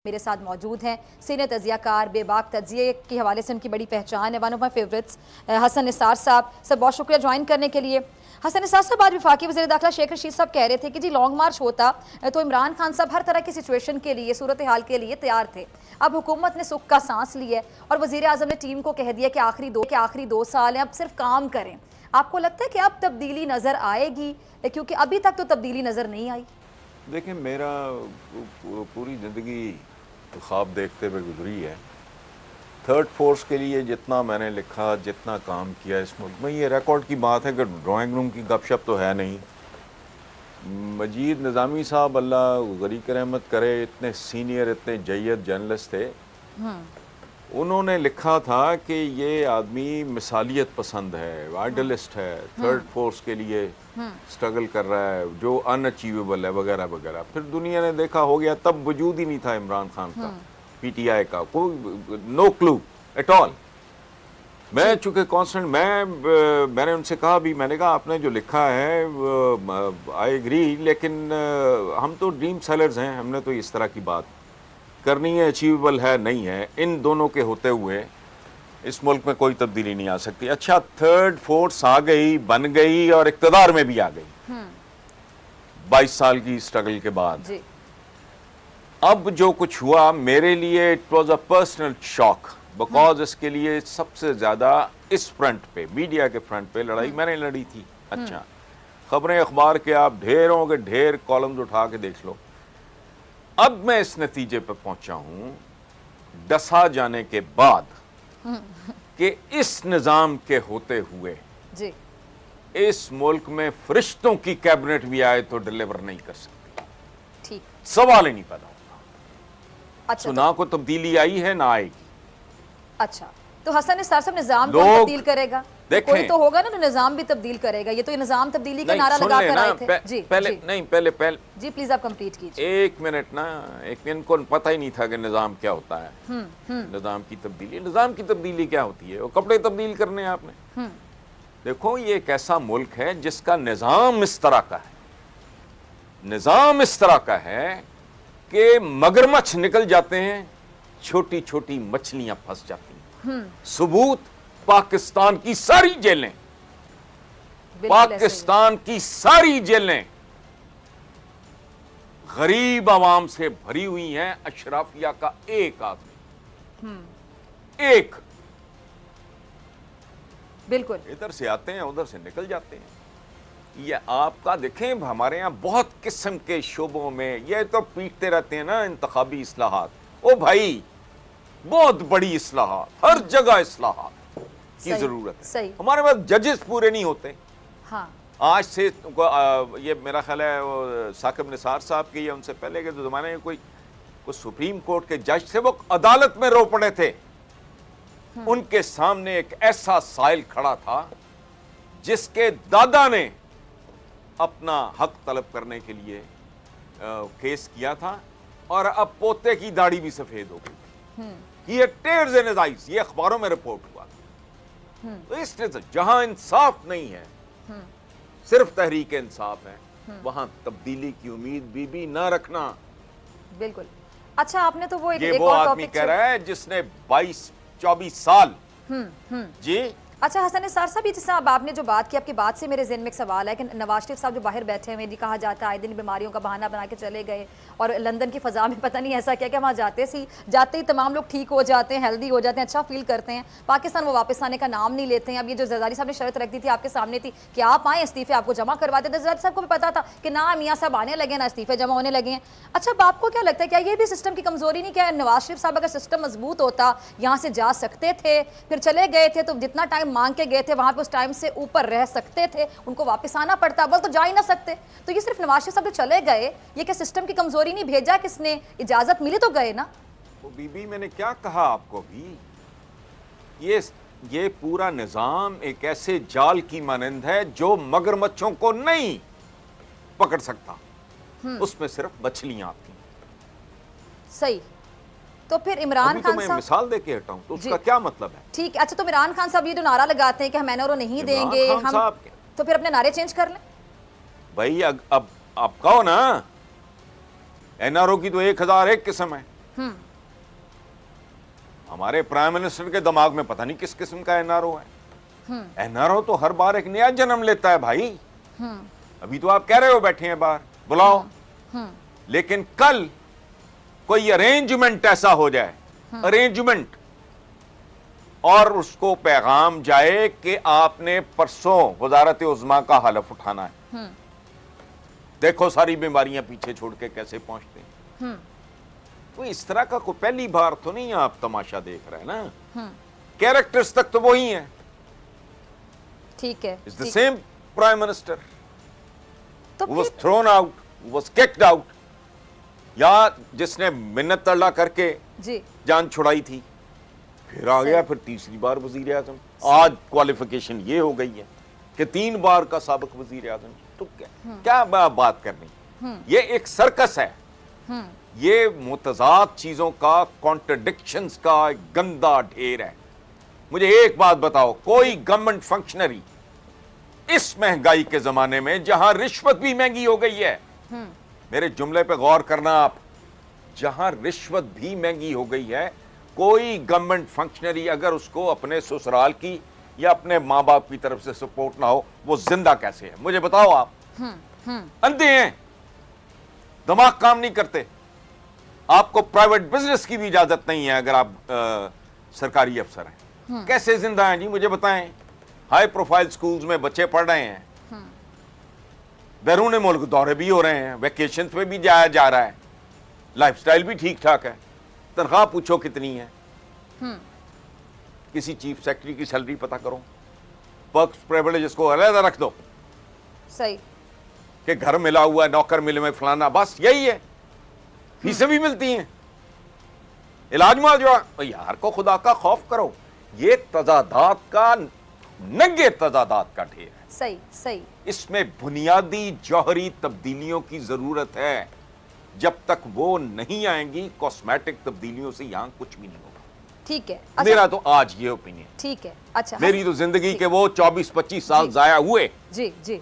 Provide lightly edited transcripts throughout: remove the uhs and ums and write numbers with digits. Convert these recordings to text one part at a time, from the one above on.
मेरे साथ मौजूद हैं सीनियर तजियाकार, बेबाक तजिए के हवाले से उनकी बड़ी पहचान है, one of my favourites, Hasan Nisar साहब। सर बहुत शुक्रिया ज्वाइन करने के लिए। हसन निसार साहब, आज वफाकी वज़ीर दाखिला शेख रशीद साहब कह रहे थे कि जी लॉन्ग मार्च होता तो इमरान खान साहब हर तरह की सिचुएशन के लिए, सूरत हाल के लिए तैयार थे। अब हुकूमत ने सुख का सांस लिया और वज़ीर आज़म ने टीम को कह दिया कि आखिरी दो साल हैं, अब सिर्फ काम करें। आपको लगता है कि अब तब्दीली नज़र आएगी, क्योंकि अभी तक तो तब्दीली नज़र नहीं आई? देखिए, मेरा पूरी ज़िंदगी ख्वाब देखते हुए गुजरी है। थर्ड फोर्स के लिए जितना मैंने लिखा, जितना काम किया इस मुल्क में, ये रिकॉर्ड की बात है कि ड्राइंग रूम की गपशप तो है नहीं। मजीद निज़ामी साहब, अल्लाह गरीक रहमत करे, इतने सीनियर, इतने जय्यद जर्नलिस्ट थे। उन्होंने लिखा था कि ये आदमी मिसालियत पसंद है, आइडलिस्ट है, थर्ड फोर्स के लिए स्ट्रगल कर रहा है, जो अनअचीवेबल है, वगैरह वगैरह। फिर दुनिया ने देखा, हो गया, तब वजूद ही नहीं था इमरान खान का, पीटीआई का, कोई नो क्लू एट ऑल। मैं चूंकि कांस्टेंट, मैंने उनसे कहा भी, मैंने कहा आपने जो लिखा है आई एग्री, लेकिन हम तो ड्रीम सेलर्स हैं, हमने तो इस तरह की बात करनी है, अचीवेबल है नहीं है। इन दोनों के होते हुए इस मुल्क में कोई तब्दीली नहीं आ सकती। अच्छा, थर्ड फोर्स आ गई, बन गई और इक़्तिदार में भी आ गई 22 साल की स्ट्रगल के बाद जी। अब जो कुछ हुआ मेरे लिए, it was a personal shock, because इसके लिए सबसे ज्यादा इस फ्रंट पे, मीडिया के फ्रंट पे लड़ाई मैंने लड़ी थी। अच्छा, खबरें अखबार के आप ढेरों के ढेर कॉलम्स उठा के देख लो। अब मैं इस नतीजे पे पहुंचा हूं, डसा जाने के बाद, कि इस निजाम के होते हुए जी, इस मुल्क में फरिश्तों की कैबिनेट भी आए तो डिलीवर नहीं कर सकती। ठीक, सवाल ही नहीं पैदा होगा। अच्छा, तो ना कोई तब्दीली आई है ना आएगी। अच्छा, तो हसन निसार साहब, निजाम कौन तब्दील करेगा? कोई तो होगा ना, तो निजाम भी तब्दील करेगा। ये तो निजाम तब्दीली का नारा लगा कर आए थे जी। पहले जी। नहीं, पहले जी प्लीज आप कंप्लीट कीजिए। एक मिनट ना, एक मिनट को पता ही नहीं था कि निजाम क्या होता है। निजाम की तब्दीली क्या होती है? वो कपड़े तब्दील करने हैं आपने। देखो, ये एक ऐसा मुल्क है जिसका निजाम इस तरह का है, निजाम इस तरह का है कि मगरमच्छ निकल जाते हैं, छोटी छोटी मछलियां फंस जाती हैं। सबूत पाकिस्तान की सारी जेलें, पाकिस्तान की सारी जेलें गरीब आवाम से भरी हुई हैं। अशराफिया का एक आदमी, एक, बिल्कुल, इधर से आते हैं उधर से निकल जाते हैं। ये आपका देखें, हमारे यहां बहुत किस्म के शोबों में ये तो पीटते रहते हैं ना, इंतखाबी इस्लाहात। ओ भाई, बहुत बड़ी इस्लाहात, हर जगह इस्लाहात की जरूरत है। सही। हमारे पास जजेस पूरे नहीं होते। हाँ। आज से ये मेरा ख्याल है साकिब निसार साहब के या उनसे पहले के जमाने में कोई सुप्रीम कोर्ट के जज थे, वो अदालत में रो पड़े थे। उनके सामने एक ऐसा साइल खड़ा था जिसके दादा ने अपना हक तलब करने के लिए केस किया था, और अब पोते की दाढ़ी भी सफेद हो गई। He had tears in his eyes, ये अखबारों में रिपोर्ट हुआ। तो इसलिए जहां इंसाफ नहीं है, सिर्फ तहरीक इंसाफ है, वहां तब्दीली की उम्मीद भी ना रखना। बिल्कुल। अच्छा, आपने तो वो एक वो आदमी कह रहा है जिसने 22-24 साल जी। अच्छा हसन निसार साहब, ये जैसे अब आपने जो बात की, आपकी बात से मेरे ज़हन में एक सवाल है कि नवाज शरीफ साहब जो बाहर बैठे हैं, कहा जाता है आए दिन बीमारियों का बहाना बना के चले गए, और लंदन की फ़ज़ा में पता नहीं ऐसा क्या कि वहाँ जाते ही तमाम लोग ठीक हो जाते हैं, हेल्दी हो जाते हैं, अच्छा फील करते हैं। पाकिस्तान वो वापस आने का नाम नहीं लेते हैं। अब ये जो जरदारी साहब ने शर्त रख दी थी, आपके सामने थी कि आप आएँ, इस्तीफ़े आपको जमा करवा देते। जरदारी साहब को भी पता था कि ना मियाँ साहब आने लगे, ना इस्तीफ़े जमा होने लगे हैं। अच्छा, अब आपको क्या लगता है, क्या ये भी सिस्टम की कमज़ोरी नहीं? क्या नवाज शरीफ साहब अगर सिस्टम मजबूत होता, यहाँ से जा सकते थे, फिर चले गए थे, तो जितना टाइम मांग के गए थे वहां पे उस टाइम से ऊपर रह सकते थे, उनको वापस आना पड़ता, बोल तो जा ही ना सकते। तो ये सिर्फ नवाज शरीफ साहब जो चले गए, ये क्या सिस्टम की कमजोरी नहीं? भेजा किसने? इजाजत मिली तो गए ना। वो बीबी, मैंने क्या कहा आपको भी, ये पूरा निजाम एक ऐसे जाल की मानंद है जो मगरमच्छों को नहीं पकड़ सकता, उसमें सिर्फ मछलियां आती हैं। सही। तो फिर इमरान खान साहब, मिसाल देके हटाऊं तो उसका क्या मतलब है? ठीक, अच्छा, तो इमरान खान साहब ये जो नारा लगाते हैं कि हम एनआरओ नहीं देंगे, हम तो फिर अपने नारे चेंज कर लें भाई। अब आप कहो ना, एनआरओ की तो 1001 किस्म है। हमारे प्राइम मिनिस्टर के दिमाग में पता नहीं किस किस्म का एनआरओ है। एनआरओ तो हर बार एक नया जन्म लेता है भाई। अभी तो आप कह रहे हो बैठे हैं बाहर, बुलाओ, लेकिन कल कोई अरेंजमेंट ऐसा हो जाए, अरेंजमेंट, और उसको पैगाम जाए कि आपने परसों वजारत उज़्मा का हलफ उठाना है। देखो सारी बीमारियां पीछे छोड़ के कैसे पहुंचते हैं। तो इस तरह का कोई पहली बार तो नहीं आप तमाशा देख रहे हैं ना। कैरेक्टर्स तक तो वही है। ठीक है, it's the same prime minister तो was thrown out, was kicked out, या जिसने मिन्नत अल्लाह करके जी जान छुड़ाई थी, फिर आ गया, फिर तीसरी बार वजीर आजम। आज क्वालिफिकेशन ये हो गई है कि 3 बार का साबिक वजीर आजम। तो क्या बात करनी, ये एक सर्कस है, ये मुतजाद चीजों का, कॉन्ट्रडिक्शंस का एक गंदा ढेर है। मुझे एक बात बताओ, कोई गवर्नमेंट फंक्शनरी इस महंगाई के जमाने में, जहां रिश्वत भी महंगी हो गई है, मेरे जुमले पे गौर करना आप, जहां रिश्वत भी महंगी हो गई है, कोई गवर्नमेंट फंक्शनरी अगर उसको अपने ससुराल की या अपने मां बाप की तरफ से सपोर्ट ना हो, वो जिंदा कैसे है? मुझे बताओ आप। अंधे हैं, दिमाग काम नहीं करते। आपको प्राइवेट बिजनेस की भी इजाजत नहीं है अगर आप सरकारी अफसर हैं। कैसे जिंदा हैं जी, मुझे बताएं। हाई प्रोफाइल स्कूल्स में बच्चे पढ़ रहे हैं, बैरून मुल्क दौरे भी हो रहे हैं, वेकेशन पे भी जाया जा रहा है, लाइफस्टाइल भी ठीक ठाक है, तनख्वाह पूछो कितनी है। किसी चीफ सेक्रेटरी की सैलरी पता करो, पर्क्स प्रिविलेजेस को अलग रख दो, सही, कि घर मिला हुआ है, नौकर मिले में फलाना, बस यही है। फीसें भी मिलती हैं, इलाज मुआवजा, यार को खुदा का खौफ करो। ये तजादात का, नंगे तजादात का ढेर है। सही सही। इसमें बुनियादी जौहरी तब्दीलियों की जरूरत है। जब तक वो नहीं आएंगी, कॉस्मेटिक तब्दीलियों से यहां कुछ भी नहीं होगा। ठीक है, मेरा तो आज ये ओपिनियन। ठीक है, अच्छा, मेरी तो जिंदगी के वो 24-25 साल जाया हुए। जी जी।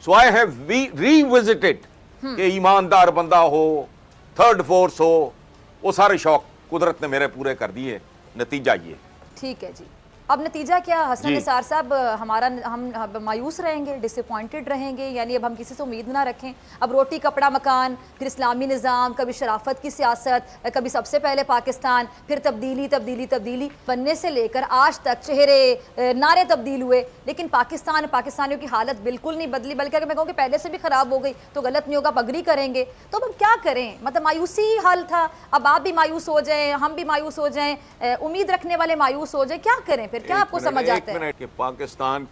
सो आई हैव रीविजिटेड कि ईमानदार बंदा हो, थर्ड फोर्स हो, वो सारे शौक कुदरत ने मेरे पूरे कर दिए। नतीजा ये। ठीक है जी। अब नतीजा क्या हसन जी। निसार साहब, हम मायूस रहेंगे, डिसअपॉइंटेड रहेंगे, यानी अब हम किसी से उम्मीद ना रखें। अब रोटी कपड़ा मकान, फिर इस्लामी निज़ाम, कभी शराफत की सियासत, कभी सबसे पहले पाकिस्तान, फिर तब्दीली तब्दीली तब्दीली, बनने से लेकर आज तक चेहरे नारे तब्दील हुए, लेकिन पाकिस्तान, पाकिस्तानियों की हालत बिल्कुल नहीं बदली, बल्कि अगर मैं कहूँ कि पहले से भी ख़राब हो गई तो गलत नहीं होगा, पगड़ी करेंगे। तो अब हम क्या करें? मतलब मायूसी हाल था, अब आप भी मायूस हो जाएं, हम भी मायूस हो जाएं, उम्मीद रखने वाले मायूस हो जाएं, क्या करें फिर? क्या आपको समझ आता है? कि पाकिस्तान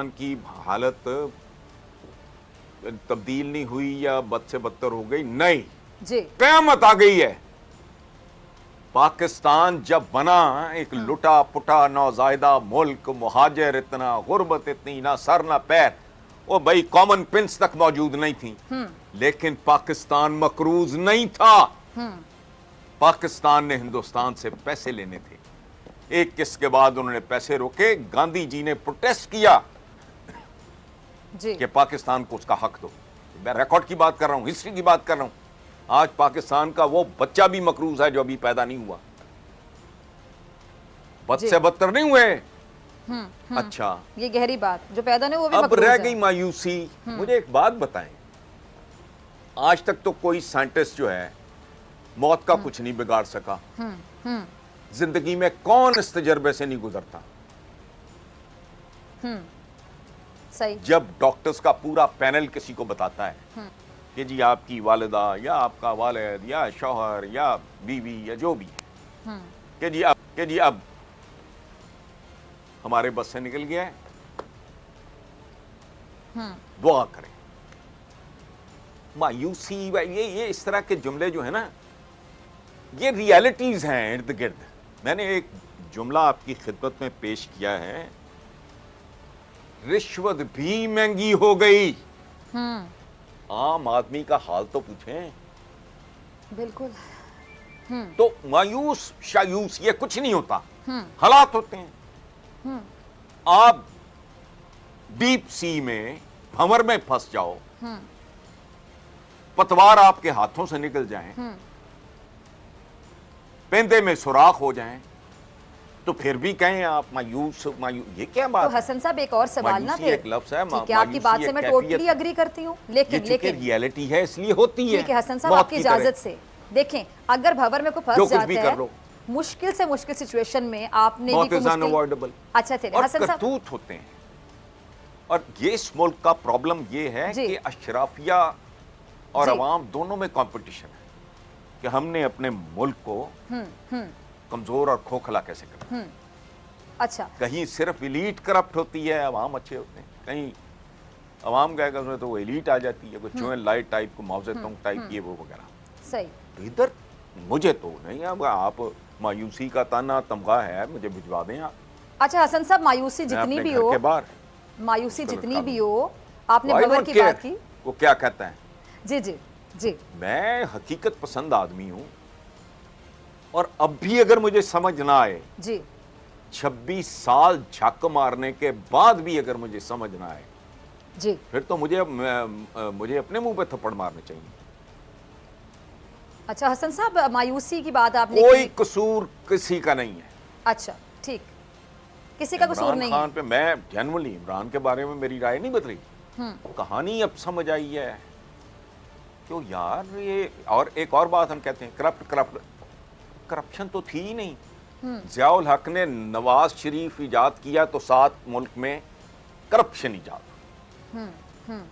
की हालत तब्दील नहीं हुई या बद से बदतर हो गई? नहीं जी, क़यामत आ गई है। पाकिस्तान जब बना, एक लुटा पुटा नौजायदा मुल्क, मुहाजिर इतना, गुर्बत इतनी, ना सर ना पैर, वो भाई कॉमन पिंस तक मौजूद नहीं थी। लेकिन पाकिस्तान मकरूज नहीं था। पाकिस्तान ने हिंदुस्तान से पैसे लेने थे, एक किस्त के बाद उन्होंने पैसे रोके। गांधी जी ने प्रोटेस्ट किया जी, कि पाकिस्तान को उसका हक दो। मैं रिकॉर्ड की बात कर रहा हूं, हिस्ट्री की बात कर रहा हूं। आज पाकिस्तान का वो बच्चा भी मकरूज है जो अभी पैदा नहीं हुआ। बद से बदतर नहीं हुए। अच्छा, ये गहरी बात, जो पैदा नहीं वो भी अब मकरूज रह है। गई मायूसी। मुझे एक बात बताएं, आज तक तो कोई साइंटिस्ट जो है मौत का कुछ नहीं बिगाड़ सका। जिंदगी में कौन इस तजर्बे से नहीं गुजरता? सही। जब डॉक्टर्स का पूरा पैनल किसी को बताता है कि जी आपकी वालिदा या आपका वालिद या शौहर या बीवी या जो भी है, कि जी अब हमारे बस से निकल गया है, दुआ करें। मायूसी, ये इस तरह के जुमले जो है ना, ये रियलिटीज हैं इर्द गिर्द। मैंने एक जुमला आपकी खिदमत में पेश किया है, रिश्वत भी महंगी हो गई। आम आदमी का हाल तो पूछें। बिल्कुल। तो मायूस शायूस ये कुछ नहीं होता, हालात होते हैं। आप डीप सी में, भंवर में फंस जाओ, पतवार आपके हाथों से निकल जाए, पेंदे में सुराख हो जाएं तो फिर भी कहें आप मायूस ये क्या तो बात है? हसन साहब एक और सवाल ना मायूसी फिर, एक लफ्ज़ है, ठीक है आपकी बात मायूसी से एक मैं कैफियत टोटली है। अग्री करती हूँ, ये लेकिन चूंकि लेकिन रियलिटी है इसलिए होती है। ठीक है हसन साहब मौत आपकी की तरह। इजाजत से देखें, अगर भंवर में कोई जो फंस कुछ भी जाता कर लो। है मुश्किल से मुश्किल सिचुएशन में, आपने भी मौत कोई इज मुश्किल, अनअवॉइडेबल। अच्छा चलिए और हसन साहब, करतूत होते हैं। और ये इस मुल्क का प्रॉब्लम ये है जी। कि अशराफिया और जी। अवाम दोनों में कंपटीशन है कि हमने अपने मुल्क को कमजोर और खोखला कैसे करना। अच्छा कहीं सिर्फ इलीट करप्ट होती है, अवाम अच्छे होते हैं, कहीं अवाम क्या कहते हैं तो वो इलीट आ जाती है, कुछ चुएं लाइट टाइप को माओ तुंग टाइप ये वो वगैरह। सही, तो इधर मुझे तो नहीं, अब आप मायूसी का ताना तमगा है, मुझे भिजवा दें आप। अच्छा हसन साहब, मायूसी मैं जितनी अपने भी घर हो, के बाहर मायूसी उसको जितनी लटका भी लूं। हो, आपने Why भंवर don't की care? बात की, वो क्या कहता है? जी जी जी, मैं हकीकत पसंद आदमी हूं और अब भी अगर मुझे समझ ना आए, जी 26 साल झक मारने के बाद भी अगर मुझे समझ ना आए, जी, फिर तो मुझे अपने मुंह पे थप्पड़ मारने चाहिए। अच्छा हसन साहब, मायूसी की बात आपने कोई की, कसूर किसी का नहीं है। अच्छा ठीक, किसी का कसूर इमरान नहीं खान है, पे मैं जनरली इमरान के बारे में मेरी राय नहीं बदली। कहानी अब समझ आई है क्यों यार ये। और एक और बात हम कहते हैं करप्शन तो थी ही नहीं। ज़ियाउल हक ने नवाज शरीफ इजाद किया तो 7 मुल्क में करप्शन इजाद।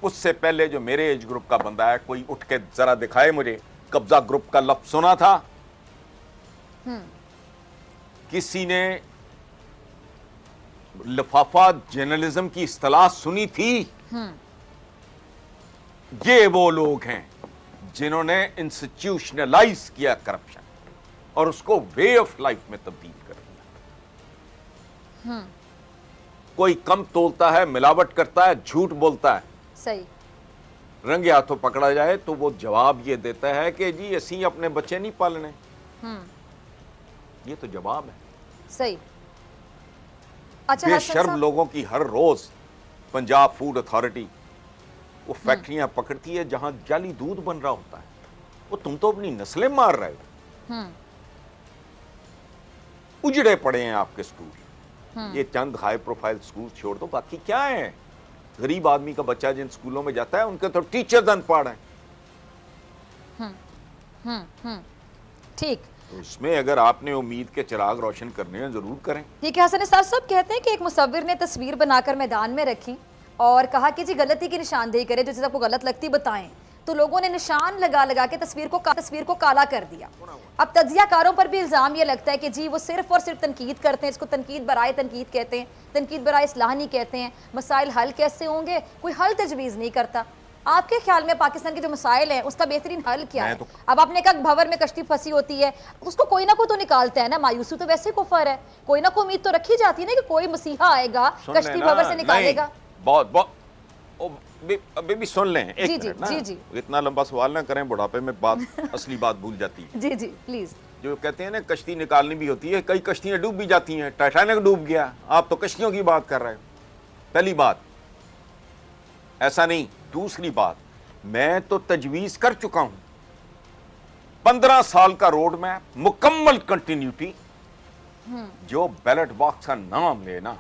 उससे पहले जो मेरे एज ग्रुप का बंदा है, कोई उठ के जरा दिखाए मुझे कब्जा ग्रुप का लफ्ज सुना था? किसी ने लिफाफा जर्नलिज्म की इस्तिलाह सुनी थी? ये वो लोग हैं जिन्होंने इंस्टीट्यूशनलाइज किया करप्शन और उसको वे ऑफ लाइफ में तब्दील कर दिया। कोई कम तोलता है, मिलावट करता है, झूठ बोलता है, सही, रंगे हाथों पकड़ा जाए तो वो जवाब ये देता है कि जी असी अपने बच्चे नहीं पालने। ये तो जवाब है। सही। अच्छा हसन बेशर्म साहब, लोगों की हर रोज पंजाब फूड अथॉरिटी वो फैक्ट्रियां पकड़ती है जहां जाली दूध बन रहा होता है। वो तुम तो अपनी नस्लें मार रहे हो। उजड़े पड़े हैं आपके स्कूल। ये चंद हाई प्रोफाइल स्कूल छोड़ दो, बाकी क्या है? गरीब आदमी का बच्चा जिन स्कूलों में जाता है उनके तो टीचर्स अनपढ़ हैं। ठीक, तो इसमें अगर आपने उम्मीद के चिराग रोशन करने हैं जरूर करें। ठीक है। हसन निसार साहब कहते हैं कि एक मुसव्विर ने तस्वीर बनाकर मैदान में रखी और कहा कि जी गलती की निशानदेही करें, जो चीज़ आपको गलत लगती बताएं। तो लोगों ने निशान लगा लगा के तस्वीर को काला कर दिया। अब तज्जियाकारों पर भी इल्ज़ाम ये लगता है कि जी वो सिर्फ और सिर्फ तनकीद करते हैं। इसको तनकीद बराए तनकीद कहते हैं, तनकीद बराए इस्लाह नहीं कहते हैं। मसाइल हल कैसे होंगे, कोई हल तजवीज़ नहीं करता। आपके ख्याल में पाकिस्तान के जो मसाइल हैं उसका बेहतरीन हल क्या है? अब आपने कहा भंवर में कश्ती फंसी होती है, उसको कोई ना कोई तो निकालता है ना। मायूसी तो वैसे कुफर है, कोई ना कोई उम्मीद तो रखी जाती है ना कि कोई मसीहा आएगा, कश्ती भंवर से निकालेगा। बहुत अभी भी सुन लें एक जी जी मिनट ना। जी जी, इतना लंबा सवाल ना करें, बुढ़ापे में बात असली बात भूल जाती है। जी जी प्लीज। जो कहते हैं ना कश्ती निकालनी भी होती है, कई कश्तियां डूब भी जाती हैं। टाइटैनिक डूब गया, आप तो कश्तियों की बात कर रहे हो। पहली बात ऐसा नहीं। दूसरी बात, मैं तो तजवीज कर चुका हूं 15 साल का रोड मैप, मुकम्मल कंटिन्यूटी। जो बैलेट बॉक्स का नाम लेना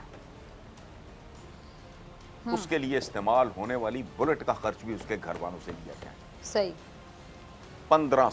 उसके लिए इस्तेमाल होने वाली बुलेट का खर्च भी उसके घर वालों से लिया गया। सही। 15